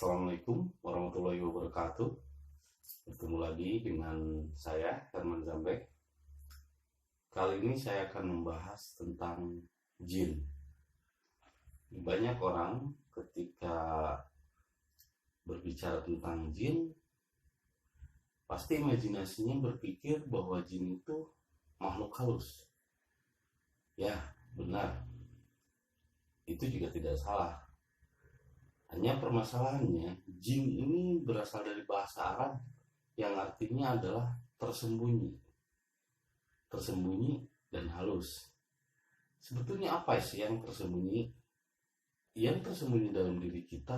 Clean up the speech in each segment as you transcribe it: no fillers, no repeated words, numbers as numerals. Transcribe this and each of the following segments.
Assalamualaikum warahmatullahi wabarakatuh. Bertemu lagi dengan saya, Herman Zambek. Kali ini saya akan membahas tentang jin. Banyak orang ketika berbicara tentang jin, pasti imajinasinya berpikir bahwa jin itu makhluk halus. Ya, benar. Itu juga tidak salah. Hanya permasalahannya, jin ini berasal dari bahasa Arab yang artinya adalah tersembunyi. Tersembunyi dan halus. Sebetulnya apa sih yang tersembunyi? Yang tersembunyi dalam diri kita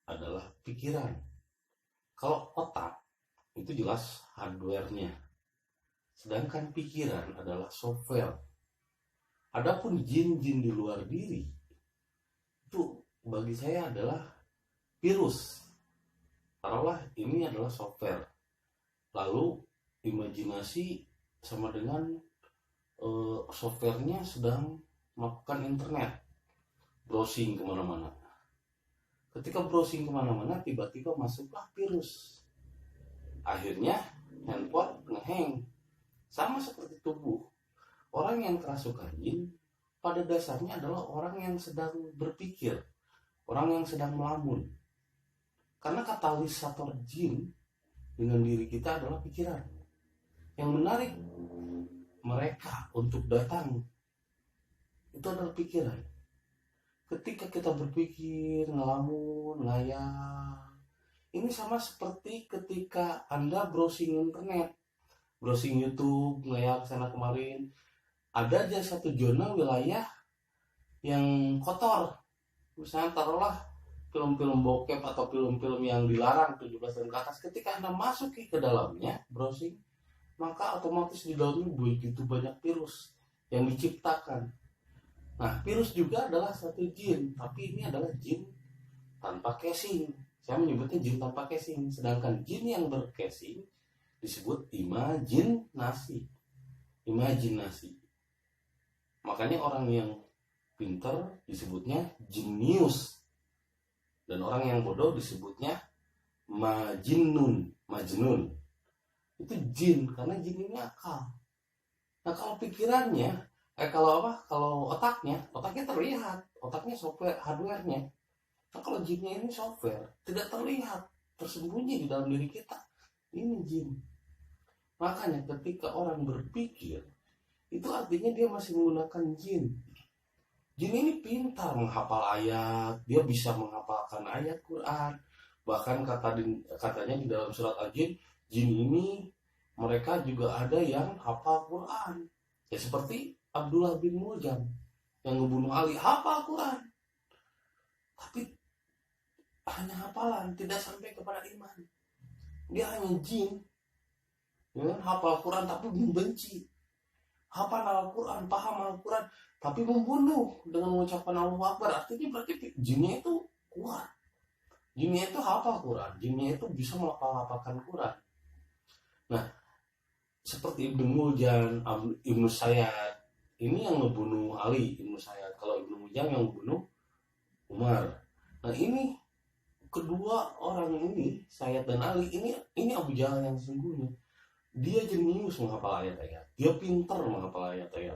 adalah pikiran. Kalau otak, itu jelas hardware-nya. Sedangkan pikiran adalah software. Adapun jin-jin di luar diri, itu bagi saya adalah virus. Taruhlah ini adalah software. Lalu imajinasi sama dengan softwarenya sedang melakukan internet, browsing kemana-mana. Ketika browsing kemana-mana, tiba-tiba masuklah virus. Akhirnya handphone ngehang. Sama seperti tubuh. Orang yang kerasukan jin pada dasarnya adalah orang yang sedang berpikir, orang yang sedang melamun. Karena katalisator jin dengan diri kita adalah pikiran. Yang menarik mereka untuk datang itu adalah pikiran. Ketika kita berpikir, ngelamun, ngayal, ini sama seperti ketika Anda browsing internet, browsing YouTube, ngayal kesana kemarin, ada aja satu zona wilayah yang kotor. Misalnya taruhlah film-film bokep atau film-film yang dilarang 17 tahun ke atas. Ketika Anda masuk ke dalamnya browsing, maka otomatis di dalamnya begitu banyak virus yang diciptakan. Nah, virus juga adalah satu jin, tapi ini adalah jin tanpa casing. Saya menyebutnya jin tanpa casing, sedangkan jin yang bercasing disebut imajinasi. Makanya orang yang pintar disebutnya jenius, dan orang yang bodoh disebutnya majnun. Itu jin, karena jin ini akal. Nah, kalau pikirannya, kalau otaknya terlihat, otaknya software, hardware-nya. Nah, kalau jinnya ini software, tidak terlihat, tersembunyi di dalam diri kita. Ini jin. Makanya ketika orang berpikir, itu artinya dia masih menggunakan jin. Jin ini pintar menghafal ayat, dia bisa menghafalkan ayat Quran. Bahkan katanya di dalam surat Al-Jin, jin ini mereka juga ada yang hafal Quran. Ya seperti Abdullah bin Muljam yang ngebunuh Ali, hafal Quran. Tapi hanya hafalan, tidak sampai kepada iman. Dia hanya jin, ya, hafal Quran tapi membenci. Hafal Al-Quran, paham Al-Quran, tapi membunuh dengan mengucapkan Allahu Akbar. Artinya berarti jinnya itu kuat. Jinnya itu hafal Quran, jinnya itu bisa melafalkan Quran. Nah, seperti Ibnu Muljam, Ibnu Sayyad, ini yang membunuh Ali, Ibnu Sayyad. Kalau Ibnu Muljam yang membunuh Umar. Nah, ini kedua orang ini, Sayyad dan Ali, ini Abu Jahal yang sesungguhnya. Dia jenius menghafal ayat-ayat. Dia pintar menghafal ayat-ayat.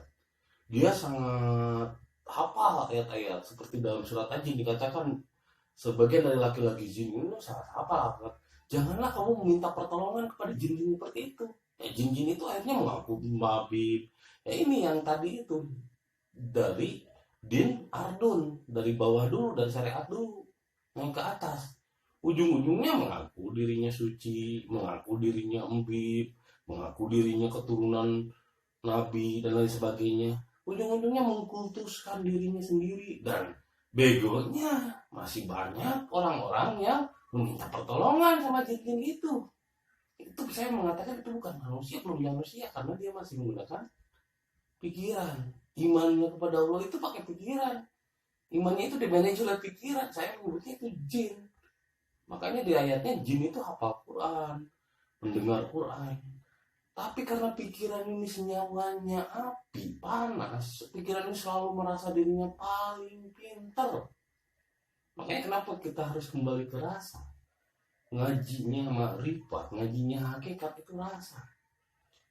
Dia sangat hafal ayat-ayat. Seperti dalam surat Al-Jin dikatakan, sebagian dari laki-laki jin ini sangat hafal. Janganlah kamu meminta pertolongan kepada jin-jin seperti itu. Ya, jin-jin itu akhirnya mengaku mabib. Ya, ini yang tadi itu. Dari din ardun. Dari bawah dulu, dari syariat dulu. Yang ke atas. Ujung-ujungnya mengaku dirinya suci, mengaku dirinya embib, mengaku dirinya keturunan nabi dan lain sebagainya. Ujung-ujungnya mengkultuskan dirinya sendiri, dan begonya masih banyak orang-orang yang meminta pertolongan sama jin-jin itu. Itu saya mengatakan itu bukan manusia, belum manusia, karena dia masih menggunakan pikiran. Imannya kepada Allah itu pakai pikiran. Imannya itu dimanage oleh pikiran. Saya menyebutnya itu jin. Makanya di ayatnya jin itu hafal Quran, mendengar Quran. Tapi karena pikiran ini senyawanya api, panas, pikiran ini selalu merasa dirinya paling pintar. Makanya kenapa kita harus kembali ke rasa? Ngajinya makrifat, ngajinya hakikat itu rasa.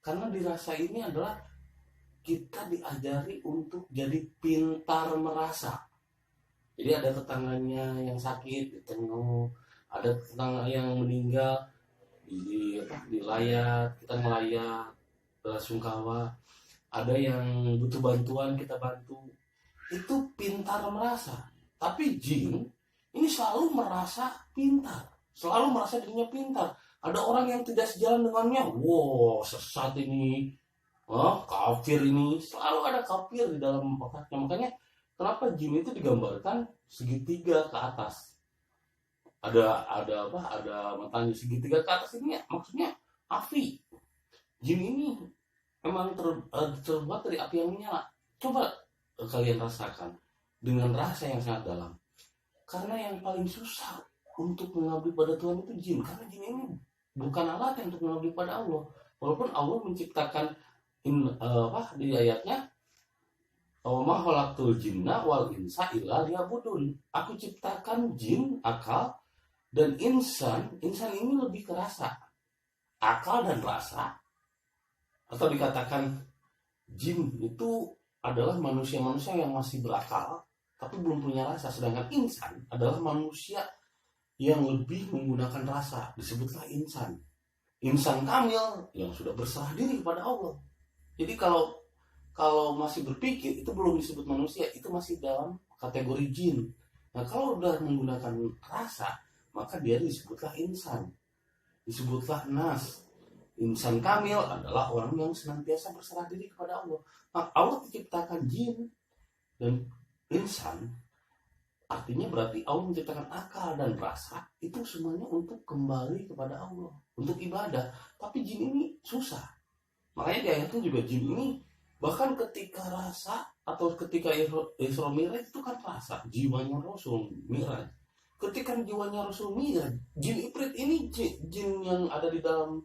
Karena di rasa ini adalah kita diajari untuk jadi pintar merasa. Jadi ada tetangganya yang sakit ditengok, ada tetangga yang meninggal dilayat, kita ngelayat belasungkawa, ada yang butuh bantuan kita bantu. Itu pintar merasa. Tapi jin ini selalu merasa pintar, selalu merasa dirinya pintar. Ada orang yang tidak sejalan dengannya, wow sesat ini, kafir ini, selalu ada kafir di dalam otaknya. Makanya kenapa jin itu digambarkan segitiga ke atas? Ada matanya segitiga ke atas ini ya, maksudnya api. Jin ini memang terbuat dari api yang menyala. Coba kalian rasakan dengan rasa yang sangat dalam. Karena yang paling susah untuk mengabdi pada Tuhan itu jin. Karena jin ini bukan alat untuk mengabdi pada Allah. Walaupun Allah menciptakan di ayatnya, "Wa khalaqtul jinna wal insa illa liya'budun." Aku ciptakan jin, akal, dan insan ini lebih ke rasa. Akal dan rasa. Atau dikatakan jin itu adalah manusia-manusia yang masih berakal tapi belum punya rasa. Sedangkan insan adalah manusia yang lebih menggunakan rasa. Disebutlah insan. Insan kamil yang sudah berserah diri kepada Allah. Jadi kalau masih berpikir itu belum disebut manusia, itu masih dalam kategori jin. Nah kalau udah menggunakan rasa, maka dia disebutlah insan, disebutlah nas. Insan kamil adalah orang yang senantiasa berserah diri kepada Allah. Nah, Allah menciptakan jin dan insan, artinya berarti Allah menciptakan akal dan rasa, itu semuanya untuk kembali kepada Allah, untuk ibadah. Tapi jin ini susah. Makanya di ayatnya juga jin ini, bahkan ketika rasa atau ketika Isra Mi'raj itu kan rasa, jiwanya Rasul Mi'raj. Ketika jiwanya Rasul Mi'raj, jin Ifrit ini jin yang ada di dalam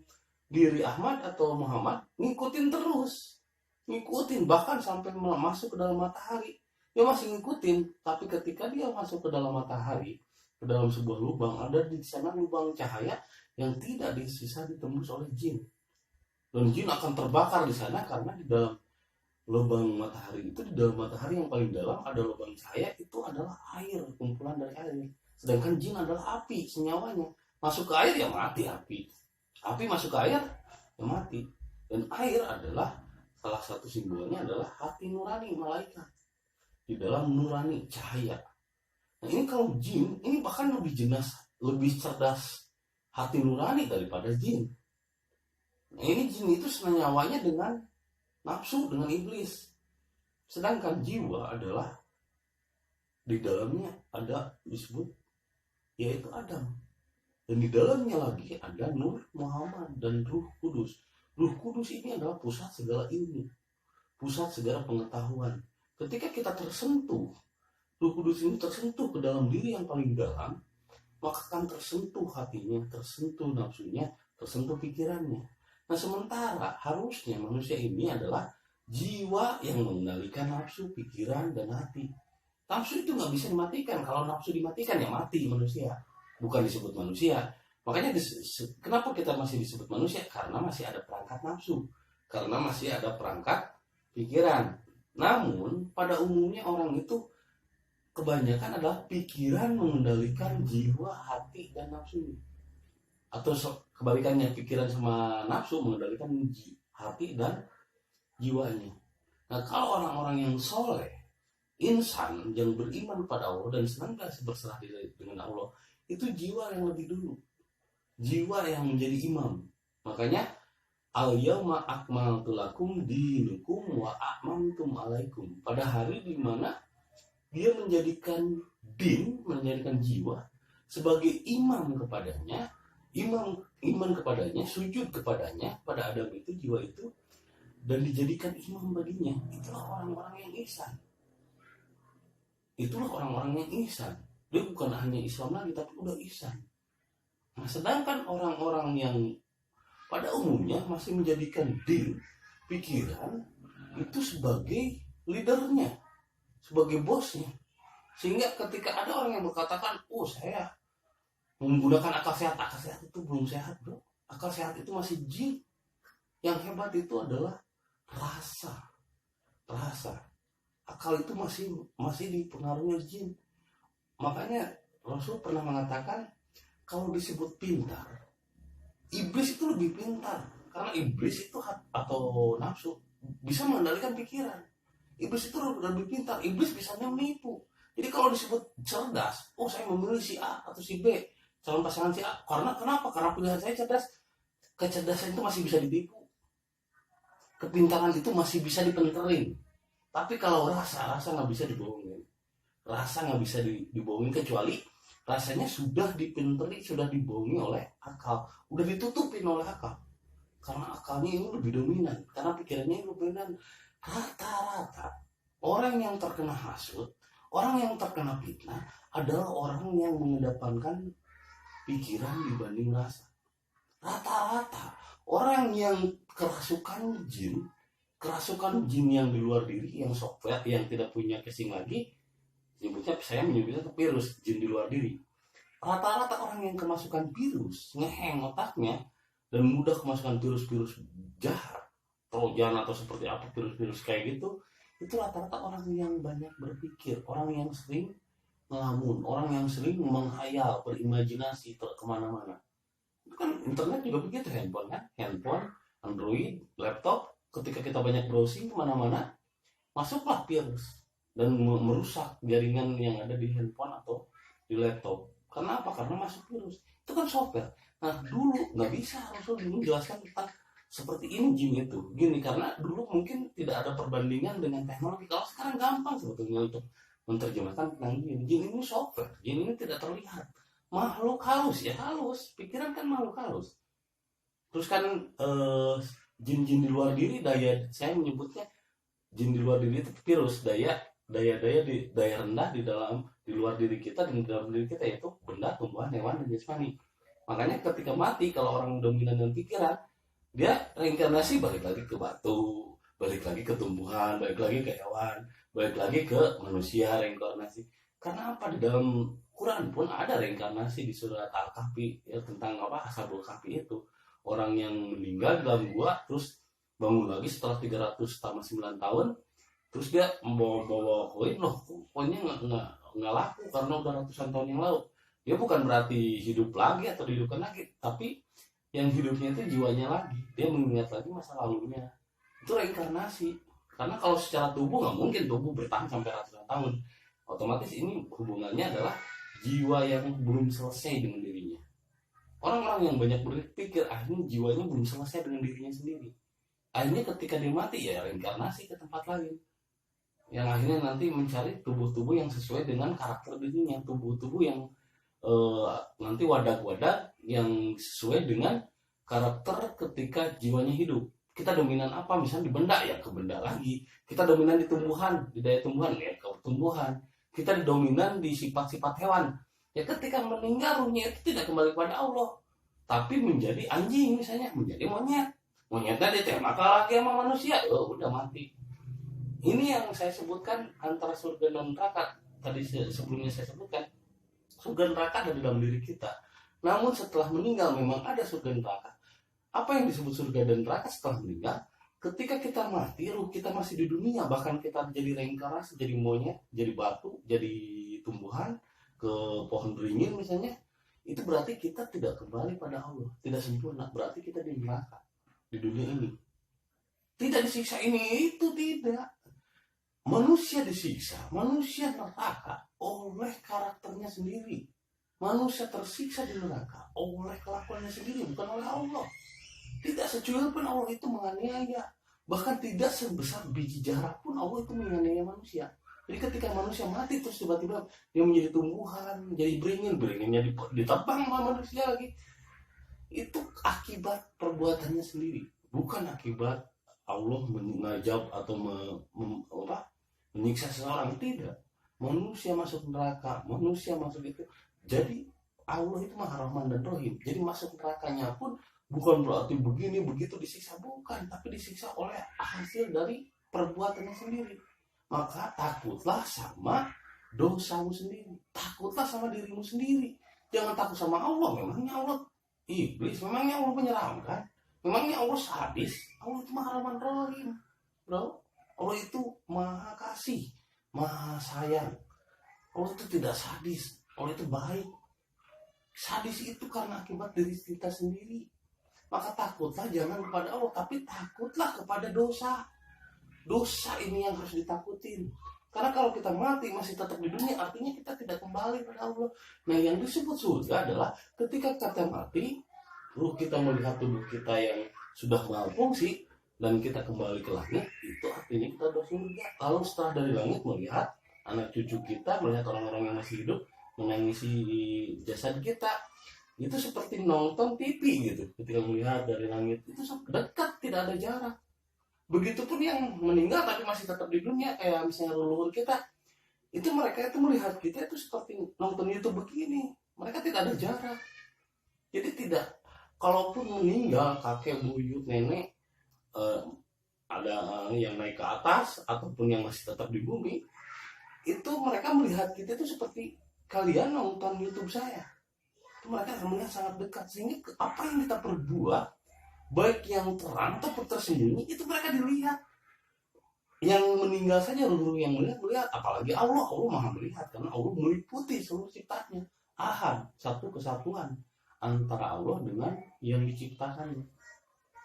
diri Ahmad atau Muhammad ngikutin terus, ngikutin bahkan sampai masuk ke dalam matahari. Dia masih ngikutin, tapi ketika dia masuk ke dalam matahari, ke dalam sebuah lubang, ada di sana lubang cahaya yang tidak bisa ditembus oleh jin. Dan jin akan terbakar di sana karena di dalam lubang matahari itu, di dalam matahari yang paling dalam ada lubang cahaya, itu adalah air, kumpulan dari air. Sedangkan jin adalah api, senyawanya. Masuk ke air ya mati api. Api masuk ke air ya mati. Dan air adalah salah satu simbolnya adalah hati nurani malaikat. Di dalam nurani cahaya. Nah ini kalau jin, ini bahkan lebih cerdas hati nurani daripada jin. Nah ini jin itu senyawanya dengan nafsu, dengan iblis. Sedangkan jiwa adalah di dalamnya ada disebut yaitu Adam. Dan di dalamnya lagi ada Nur Muhammad dan Ruh Kudus. Ruh Kudus ini adalah pusat segala ilmu, pusat segala pengetahuan. Ketika kita tersentuh, Ruh Kudus ini tersentuh ke dalam diri yang paling dalam, maka akan tersentuh hatinya, tersentuh nafsunya, tersentuh pikirannya. Nah sementara harusnya manusia ini adalah jiwa yang mengendalikan nafsu, pikiran, dan hati. Nafsu itu nggak bisa dimatikan. Kalau nafsu dimatikan ya mati manusia, bukan disebut manusia. Makanya kenapa kita masih disebut manusia? Karena masih ada perangkat nafsu, karena masih ada perangkat pikiran. Namun pada umumnya orang itu kebanyakan adalah pikiran mengendalikan jiwa, hati, dan nafsu. Atau kebalikannya, pikiran sama nafsu mengendalikan hati dan jiwanya. Nah kalau orang-orang yang soleh, insan yang beriman pada Allah dan senantiasa berserah diri dengan Allah, itu jiwa yang lebih dulu, jiwa yang menjadi imam. Makanya al-yauma akmaltu lakum dinukum wa atmamtum alaikum. Pada hari di mana dia menjadikan din, menjadikan jiwa sebagai imam kepadanya, iman kepadanya, sujud kepadanya, pada Adam itu, jiwa itu, dan dijadikan imam baginya. Itulah orang-orang yang ihsan. Itulah orang-orang yang ihsan. Dia bukan hanya Islam lagi, tapi udah ihsan. Nah, sedangkan orang-orang yang pada umumnya masih menjadikan din, pikiran, itu sebagai leadernya, sebagai bosnya. Sehingga ketika ada orang yang berkatakan, oh saya menggunakan akal sehat itu belum sehat bro. Akal sehat itu masih jin. Yang hebat itu adalah rasa. Akal itu masih dipengaruhi jin. Makanya Rasul pernah mengatakan, kalau disebut pintar, iblis itu lebih pintar. Karena iblis itu atau nafsu bisa mengendalikan pikiran. Iblis itu lebih pintar. Iblis bisa menipu. Jadi kalau disebut cerdas, oh saya memilih si A atau si B, calon pasangan si A. Kenapa? Karena pilihan saya cerdas. Kecerdasan itu masih bisa ditipu. Kepintaran itu masih bisa dipenterin. Tapi kalau rasa nggak bisa dibohongin. Rasa nggak bisa dibohongin, kecuali rasanya sudah dipinteri, sudah dibohongi oleh akal, udah ditutupin oleh akal. Karena akalnya ini lebih dominan, karena pikirannya ini lebih dominan. Rata-rata orang yang terkena hasud, orang yang terkena fitnah adalah orang yang mengedepankan pikiran dibanding rasa. Rata-rata orang yang kerasukan jin yang di luar diri, yang software, yang tidak punya casing lagi, saya menyebutnya virus, jin di luar diri. Rata-rata orang yang kemasukan virus, ngeheng otaknya, dan mudah kemasukan virus-virus jahat, trojan atau seperti apa virus-virus kayak gitu, itu rata-rata orang yang banyak berpikir, orang yang sering ngelamun, orang yang sering menghayal, berimajinasi kemana-mana. Itu kan internet juga begitu, handphone, Android, laptop, ketika kita banyak browsing kemana-mana, masuklah virus dan merusak jaringan yang ada di handphone atau di laptop. Kenapa? Karena masuk virus. Itu kan software. Nah dulu nggak bisa, Rasul dulu jelaskan tentang seperti ini jin itu. Gini, karena dulu mungkin tidak ada perbandingan dengan teknologi. Kalau sekarang gampang sebetulnya untuk menerjemahkan tentang jin. Jin ini software, jin ini tidak terlihat. Makhluk halus, ya halus. Pikiran kan makhluk halus. Terus kan jin-jin di luar diri, saya menyebutnya jin di luar diri itu virus, daya rendah di luar diri kita dan di dalam diri kita, yaitu benda, tumbuhan, hewan, dan jasmani. Makanya ketika mati, kalau orang dominan dengan pikiran, dia reinkarnasi balik lagi ke batu, balik lagi ke tumbuhan, balik lagi ke hewan, balik lagi ke manusia, reinkarnasi. Karena apa? Di dalam Quran pun ada reinkarnasi di surat Al-Kahfi, ya, tentang Ashabul Kahfi itu. Orang yang meninggal dalam gua terus bangun lagi setelah 309 tahun, terus dia membawa koin, koinnya nggak laku karena udah ratusan tahun yang lalu. Dia bukan berarti hidup lagi atau dihidupkan lagi, tapi yang hidupnya itu jiwanya lagi, dia mengingat lagi masa lalunya. Itu reinkarnasi. Karena kalau secara tubuh nggak mungkin tubuh bertahan sampai ratusan tahun. Otomatis ini hubungannya adalah jiwa yang belum selesai dengan dirinya. Orang-orang yang banyak berpikir, akhirnya jiwanya belum selesai dengan dirinya sendiri. Akhirnya ketika dia mati, ya reinkarnasi ke tempat lain. Yang akhirnya nanti mencari tubuh-tubuh yang sesuai dengan karakter dirinya. Tubuh-tubuh yang nanti wadah-wadah yang sesuai dengan karakter ketika jiwanya hidup. Kita dominan apa? Misalnya di benda, ya ke benda lagi. Kita dominan di tumbuhan, di daya tumbuhan, ya ke tumbuhan. Kita dominan di sifat-sifat hewan. Ya ketika meninggal, ruhnya itu tidak kembali kepada Allah, tapi menjadi anjing misalnya, menjadi monyet. Monyetnya ditembak lagi sama manusia, udah mati. Ini yang saya sebutkan antara surga dan neraka. Tadi sebelumnya saya sebutkan, surga neraka ada di dalam diri kita. Namun setelah meninggal memang ada surga neraka. Apa yang disebut surga dan neraka setelah meninggal? Ketika kita mati, ruh kita masih di dunia. Bahkan kita jadi reinkarnasi, jadi monyet, jadi batu, jadi tumbuhan, ke pohon beringin misalnya. Itu berarti kita tidak kembali pada Allah, tidak sempurna. Berarti kita di neraka, di dunia ini. Tidak disiksa ini, itu tidak. Manusia disiksa, manusia neraka oleh karakternya sendiri. Manusia tersiksa di neraka oleh kelakuannya sendiri, bukan oleh Allah. Tidak secuil pun Allah itu menganiaya. Bahkan tidak sebesar biji jarak pun Allah itu menganiaya manusia. Jadi ketika manusia mati terus tiba-tiba dia menjadi tumbuhan, jadi beringinnya ditebang sama manusia lagi. Itu akibat perbuatannya sendiri, bukan akibat Allah mengajab atau menyiksa seseorang. Tidak. Manusia masuk neraka, manusia masuk itu. Jadi Allah itu Maha Rahman dan Rahim. Jadi masuk nerakanya pun bukan berarti begini begitu disiksa, bukan, tapi disiksa oleh hasil dari perbuatannya sendiri. Maka takutlah sama dosamu sendiri. Takutlah sama dirimu sendiri. Jangan takut sama Allah. Memangnya Allah iblis? Memangnya Allah menyeramkan? Memangnya Allah sadis? Allah itu maha rahman rahim, bro. Allah itu maha kasih, maha sayang. Allah itu tidak sadis. Allah itu baik. Sadis itu karena akibat diri kita sendiri. Maka takutlah jangan kepada Allah, tapi takutlah kepada dosa. Dosa ini yang harus ditakutin. Karena kalau kita mati masih tetap di dunia, artinya kita tidak kembali kepada Allah. Nah, yang disebut surga adalah ketika kita mati, ruh kita melihat tubuh kita yang sudah malfungsi dan kita kembali ke langit, itu artinya kita sudah surga. Lalu setelah dari langit melihat anak cucu kita, melihat orang-orang yang masih hidup menangisi jasad kita, itu seperti nonton TV gitu. Ketika melihat dari langit itu dekat, tidak ada jarak. Begitupun yang meninggal tapi masih tetap di dunia, kayak misalnya leluhur kita, itu mereka itu melihat kita itu seperti nonton YouTube begini. Mereka tidak ada jarak. Jadi tidak, kalaupun meninggal kakek, buyut, nenek, ada yang naik ke atas ataupun yang masih tetap di bumi, itu mereka melihat kita itu seperti kalian nonton YouTube saya. Itu mereka akan melihat sangat dekat, sehingga apa yang kita perbuat, baik yang terang ataupun tersembunyi, itu mereka dilihat. Yang meninggal saja leluhur yang melihat, apalagi Allah maha melihat, karena Allah meliputi seluruh ciptanya. Ahad, satu kesatuan antara Allah dengan yang diciptakannya.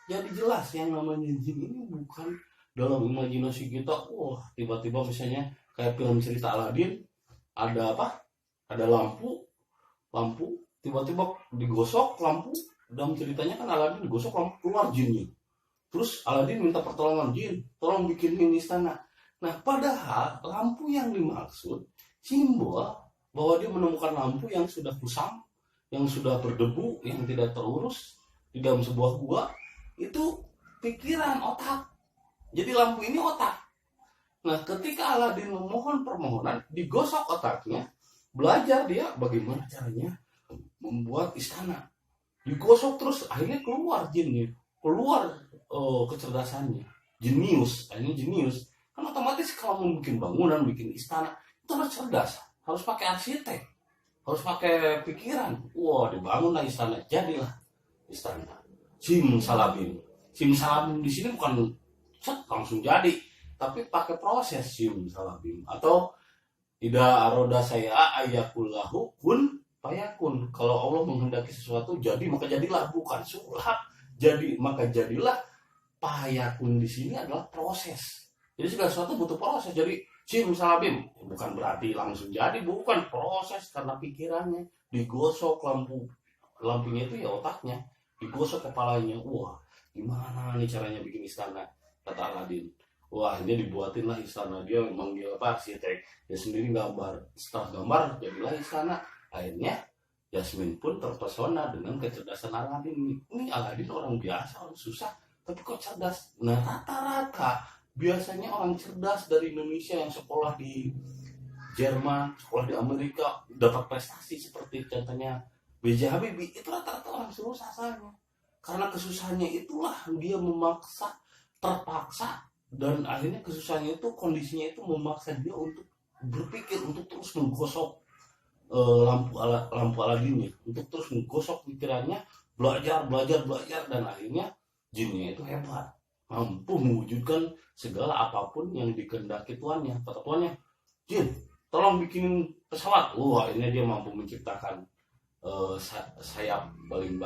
Jadi jelas yang namanya jin ini bukan dalam imajinasi kita. Tiba-tiba misalnya kayak film cerita Aladin, ada apa? Ada lampu, tiba-tiba digosok lampu. Dalam ceritanya kan Aladin digosok lampu, keluar jinnya. Terus Aladin minta pertolongan, jin, tolong bikinin istana. Nah, padahal lampu yang dimaksud simbol bahwa dia menemukan lampu yang sudah kusam, yang sudah berdebu, yang tidak terurus di dalam sebuah gua. Itu pikiran, otak. Jadi lampu ini otak. Nah, ketika Aladin memohon permohonan, digosok otaknya, belajar dia bagaimana caranya membuat istana. Digosok terus, akhirnya keluar jinnya, keluar kecerdasannya, jenius. Kan otomatis kalau mau bikin bangunan, bikin istana, itu harus cerdas, harus pakai arsitek, harus pakai pikiran. Dibangunlah istana, jadilah istana. Simsalabim di sini bukan langsung jadi, tapi pakai proses simsalabim. Atau ida aroda saya ayakullahu kun payakun. Kalau Allah menghendaki sesuatu jadi maka jadilah, bukan sulap. Jadi maka jadilah. Payakun di sini adalah proses. Jadi segala sesuatu butuh proses. Jadi simsalabim bukan berarti langsung jadi, bukan, proses karena pikirannya digosok lampunya itu ya otaknya, digosok kepalanya. Gimana nih caranya bikin istana, kata Aladin. Ini dibuatinlah istana. Dia manggil arsitek, dia sendiri gambar. Setelah gambar jadilah istana. Akhirnya Yasmin pun terpesona dengan kecerdasan Aladin. Ini Aladin orang biasa, orang susah, tapi kok cerdas. Nah, rata-rata biasanya orang cerdas dari Indonesia yang sekolah di Jerman, sekolah di Amerika, dapat prestasi seperti contohnya B.J. Habibie, itu rata-rata orang susah asalnya. Karena kesusahannya itulah dia terpaksa, dan akhirnya kesusahannya itu, kondisinya itu memaksa dia untuk berpikir, untuk terus menggosok lampu Aladin, untuk terus menggosok pikirannya, belajar, dan akhirnya jinnya itu hebat, mampu mewujudkan segala apapun yang dikehendaki tuannya. Kata tuannya, jin, tolong bikinin pesawat. Ini dia mampu menciptakan sayap paling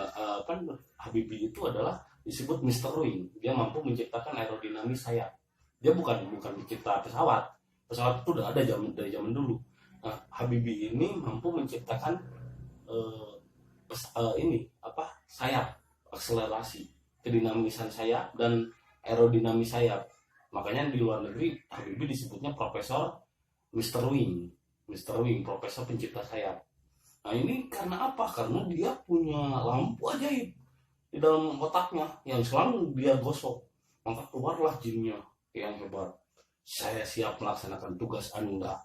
Habibie itu adalah disebut Mr. Wing. Dia mampu menciptakan aerodinamis sayap. Dia bukan mencipta pesawat itu udah ada dari zaman dulu. Nah, Habibie ini mampu menciptakan sayap, akselerasi, kedinamisan sayap dan aerodinamis sayap. Makanya di luar negeri Habibie disebutnya Profesor Mr. Wing, profesor pencipta sayap. Nah, ini karena apa? Karena dia punya lampu ajaib di dalam otaknya yang selalu dia gosok. Maka keluarlah jinnya yang hebat. Saya siap melaksanakan tugas Anda,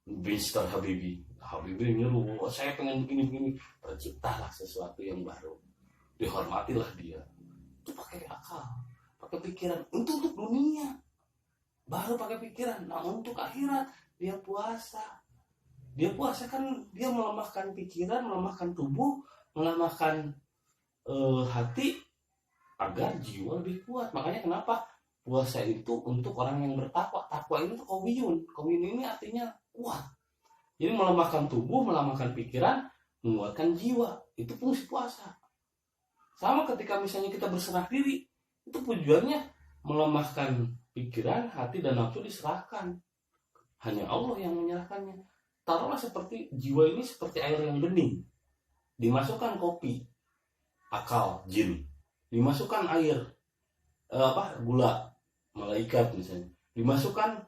Mr. Habibie. Habibie nyuruh, saya pengen begini. Terciptalah sesuatu yang baru. Dihormatilah dia. Itu pakai akal, pakai pikiran. Untuk dunia baru pakai pikiran. Nah, untuk akhirat dia puasa, Dia puasa kan dia melemahkan pikiran, melemahkan tubuh, melemahkan hati agar jiwa lebih kuat. Makanya kenapa puasa itu untuk orang yang bertakwa. Takwa itu kawiyun. Kawiyun ini artinya kuat. Jadi melemahkan tubuh, melemahkan pikiran, menguatkan jiwa. Itu fungsi puasa. Sama ketika misalnya kita berserah diri, itu tujuannya melemahkan pikiran, hati, dan nafsu diserahkan. Hanya Allah yang menyerahkannya. Taruhlah seperti jiwa ini seperti air yang bening. Dimasukkan kopi, akal, jin. Dimasukkan air, gula, malaikat misalnya. Dimasukkan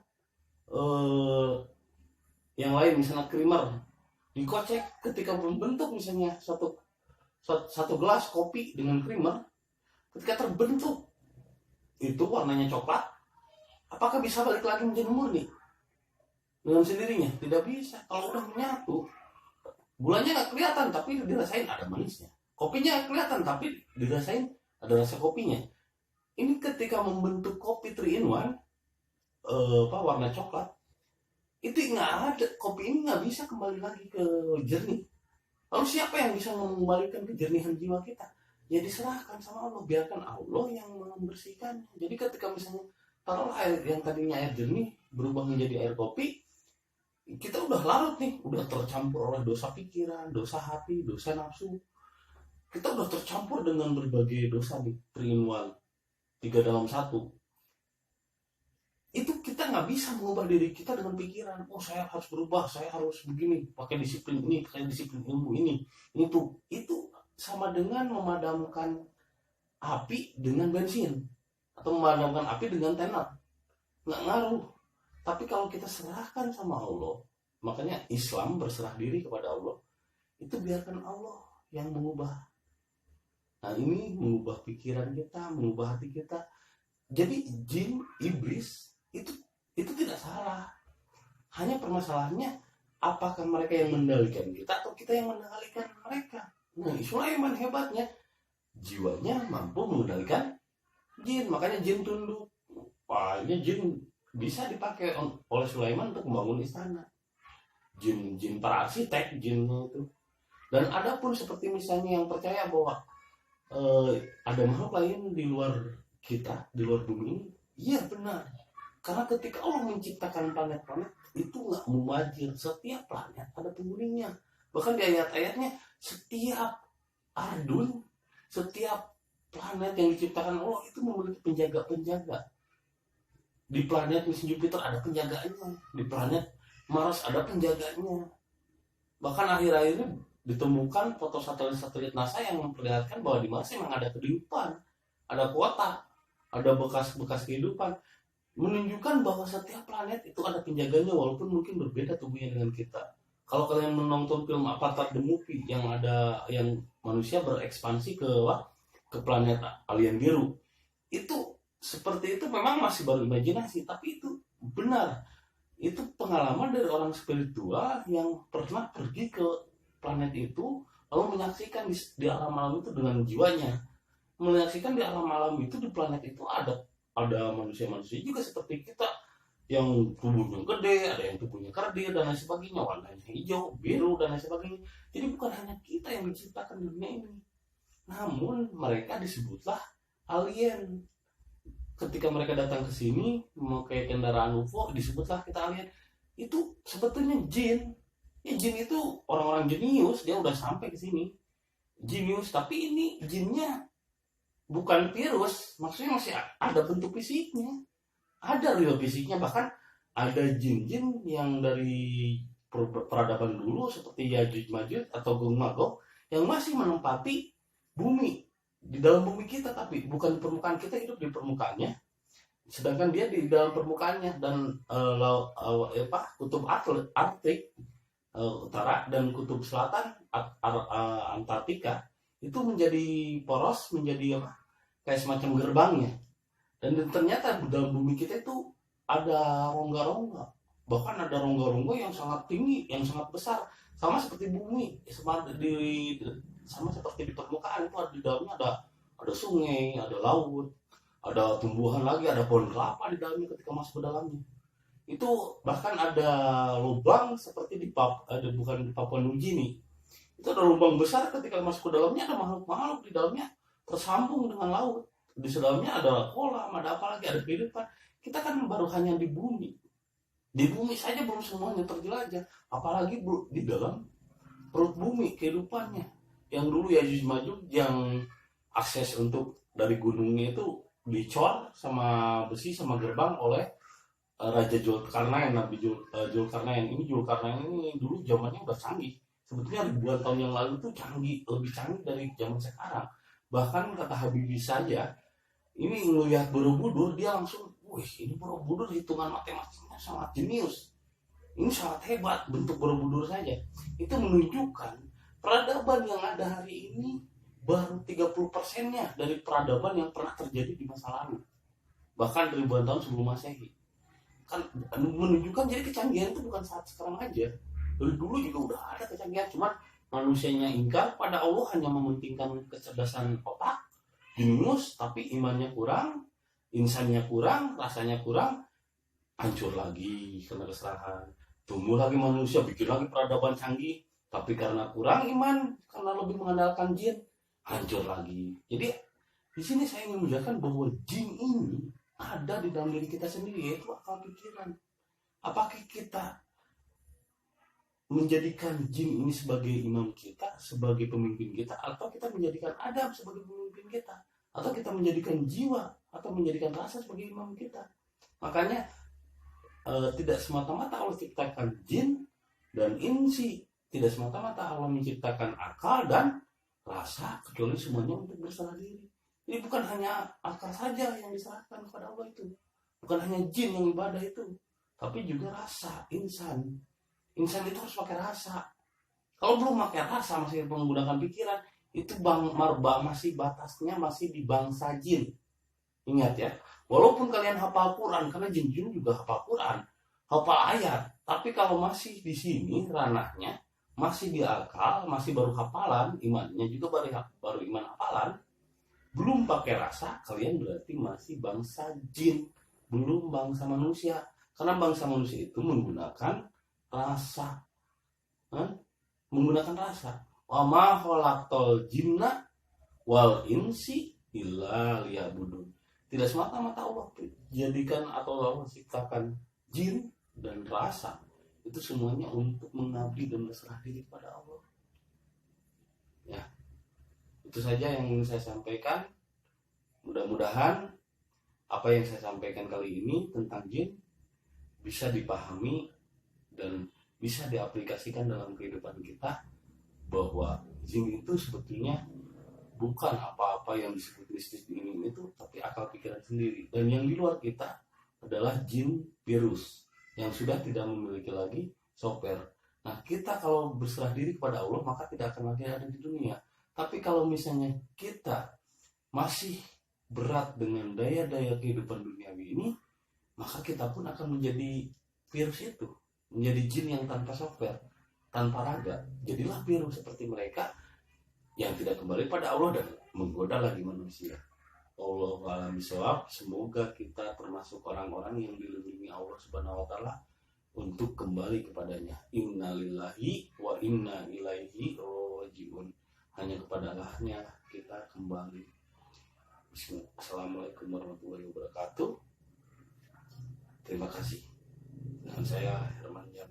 yang lain misalnya krimer. Dikocek ketika membentuk misalnya satu gelas kopi dengan krimer, ketika terbentuk itu warnanya coklat, apakah bisa balik lagi menjadi murni dengan sendirinya? Tidak bisa. Kalau udah menyatu, gulanya nggak kelihatan tapi dirasain ada manisnya, kopinya nggak kelihatan tapi dirasain ada rasa kopinya. Ini ketika membentuk kopi 3-in-1 warna coklat, itu nggak ada, kopi ini nggak bisa kembali lagi ke jernih. Lalu siapa yang bisa mengembalikan kejernihan jiwa kita? Ya diserahkan sama Allah, biarkan Allah yang membersihkan. Jadi ketika misalnya taruh air yang tadinya air jernih berubah menjadi air kopi, kita udah larut nih, udah tercampur oleh dosa pikiran, dosa hati, dosa nafsu. Kita udah tercampur dengan berbagai dosa nih, 3-in-1, 3 dalam 1. Itu kita nggak bisa mengubah diri kita dengan pikiran, oh saya harus berubah, saya harus begini, pakai disiplin ini, pakai disiplin ilmu ini. Itu sama dengan memadamkan api dengan bensin atau memadamkan api dengan tenar, nggak ngaruh. Tapi kalau kita serahkan sama Allah, makanya Islam berserah diri kepada Allah, itu biarkan Allah yang mengubah. Nah ini mengubah pikiran kita, mengubah hati kita. Jadi jin, iblis itu tidak salah. Hanya permasalahannya apakah mereka yang mengendalikan kita atau kita yang mengendalikan mereka. Nah, Sulaiman hebatnya jiwanya mampu mengendalikan jin, makanya jin tunduk. Wah, ini jin bisa dipakai oleh Sulaiman untuk membangun istana. Jin para arsitek, jin itu. Dan ada pun seperti misalnya yang percaya bahwa ada makhluk lain di luar kita, di luar bumi. Iya benar. Karena ketika Allah menciptakan planet-planet itu nggak mubazir, setiap planet ada penghuninya. Bahkan di ayat-ayatnya setiap ardun, setiap planet yang diciptakan Allah itu memiliki penjaga-penjaga. Di planet misalnya Jupiter ada penjaganya, di planet Mars ada penjaganya. Bahkan akhir-akhir ini ditemukan foto satelit NASA yang memperlihatkan bahwa di Mars memang ada kehidupan, ada kuota, ada bekas-bekas kehidupan. Menunjukkan bahwa setiap planet itu ada penjaganya walaupun mungkin berbeda tubuhnya dengan kita. Kalau kalian menonton film Avatar The Movie yang manusia berekspansi ke planet alien biru, itu seperti itu memang masih baru imajinasi, tapi itu benar. Itu pengalaman dari orang spiritual yang pernah pergi ke planet itu lalu menyaksikan di alam malam itu dengan jiwanya. Menyaksikan di alam malam itu di planet itu ada manusia-manusia juga seperti kita yang tubuhnya gede, ada yang tubuhnya kerdil dan lain sebagainya, warnanya hijau, biru dan lain sebagainya. Jadi bukan hanya kita yang diciptakan di dunia ini, namun mereka disebutlah alien. Ketika mereka datang ke sini memakai kendaraan UFO, disebutlah kita alien. Itu sebetulnya jin. Ya jin itu orang-orang jenius, dia udah sampai ke sini. Jenius, tapi ini jinnya bukan virus, maksudnya masih ada bentuk fisiknya, ada real fisiknya. Bahkan ada jin-jin yang dari peradaban dulu seperti Yajuj Majuj atau Gog Magog yang masih menempati bumi, di dalam bumi kita, tapi bukan di permukaan. Kita hidup di permukaannya, sedangkan dia di dalam permukaannya. Dan kutub Arktik utara dan kutub selatan Antartika itu menjadi poros, menjadi kayak semacam gerbangnya. Dan ternyata di dalam bumi kita itu ada rongga-rongga, bahkan ada rongga-rongga yang sangat tinggi, yang sangat besar, sama seperti bumi, sama seperti di permukaan itu. Di dalamnya ada sungai, ada laut, ada tumbuhan lagi, ada pohon kelapa di dalamnya ketika masuk ke dalamnya. itu bahkan ada lubang seperti ada bukan di Papua Nugini, itu ada lubang besar, ketika masuk ke dalamnya ada makhluk-makhluk di dalamnya tersambung dengan laut, di dalamnya ada kolam, ada apa lagi, ada kehidupan. Kita kan baru hanya di bumi saja belum semuanya terjelajah, apalagi di dalam perut bumi kehidupannya. Yang dulu Yajuj Majuj yang akses untuk dari gunungnya itu dicor sama besi sama gerbang oleh Raja Julkarnain, Nabi Julkarnain. Ini Julkarnain ini dulu zamannya udah canggih. Sebetulnya ribuan tahun yang lalu itu canggih, lebih canggih dari zaman sekarang. Bahkan kata Habibie saja, ini ngelihat Borobudur dia langsung, wih ini Borobudur hitungan matematiknya sangat jenius. Ini sangat hebat bentuk Borobudur saja. Itu menunjukkan peradaban yang ada hari ini baru 30%-nya dari peradaban yang pernah terjadi di masa lalu. Bahkan ribuan tahun sebelum Masehi. Kan menunjukkan jadi kecanggihan itu bukan saat sekarang aja. Dari dulu juga udah ada kecanggihan, cuma manusianya ingkar pada Allah, hanya mementingkan kecerdasan otak, jenius, tapi imannya kurang, insannya kurang, rasanya kurang, hancur lagi karena kesalahan. Tumbuh lagi manusia, bikin lagi peradaban canggih, tapi karena kurang iman, karena lebih mengandalkan jin, hancur lagi. Jadi di sini saya ingin menjelaskan bahwa jin ini ada di dalam diri kita sendiri, yaitu akal pikiran. Apakah kita menjadikan jin ini sebagai imam kita, sebagai pemimpin kita, atau kita menjadikan Adam sebagai pemimpin kita, atau kita menjadikan jiwa atau menjadikan rasa sebagai imam kita? Makanya tidak semata-mata Allah ciptakan jin dan insi, tidak semata-mata Allah menciptakan akal dan rasa, kecuali semuanya untuk berserah diri. Jadi bukan hanya akal saja yang diserahkan kepada Allah itu, bukan hanya jin yang ibadah itu, tapi juga rasa, insan. Insan itu harus pakai rasa. Kalau belum pakai rasa, masih menggunakan pikiran, itu masih batasnya masih di bangsa jin. Ingat ya, walaupun kalian hafal Quran, karena jin-jin juga hafal Quran, hafal ayat, tapi kalau masih di sini ranahnya, masih di akal, masih baru hafalan, imannya juga baru iman hafalan, belum pakai rasa, kalian berarti masih bangsa jin, belum bangsa manusia. Karena bangsa manusia itu menggunakan rasa, menggunakan rasa. Wa ma khalaqal jinna wal insi illa liya'budun. Tidak semata-mata Allah jadikan atau Allah ciptakan jin dan rasa, itu semuanya untuk mengabdi dan berserah diri kepada Allah. Ya, itu saja yang ingin saya sampaikan. Mudah-mudahan apa yang saya sampaikan kali ini tentang jin bisa dipahami dan bisa diaplikasikan dalam kehidupan kita, bahwa jin itu sebetulnya bukan apa-apa yang disebut mistis ini itu, tapi akal pikiran sendiri. Dan yang di luar kita adalah jin virus yang sudah tidak memiliki lagi software. Nah, kita kalau berserah diri kepada Allah, maka tidak akan lagi ada di dunia. Tapi kalau misalnya kita masih berat dengan daya-daya kehidupan duniawi ini, maka kita pun akan menjadi virus itu, menjadi jin yang tanpa software, tanpa raga. Jadilah virus seperti mereka yang tidak kembali pada Allah dan menggoda lagi manusia. Allahu a'lam bishawab. Semoga kita termasuk orang-orang yang dilindungi Allah Subhanahu wa taala untuk kembali kepadanya. Innalillahi wa inna ilaihi rajiun. Hanya kepada Allah-Nya kita kembali. Bismillah. Assalamualaikum warahmatullahi wabarakatuh. Terima kasih. Dengan saya Herman Jam.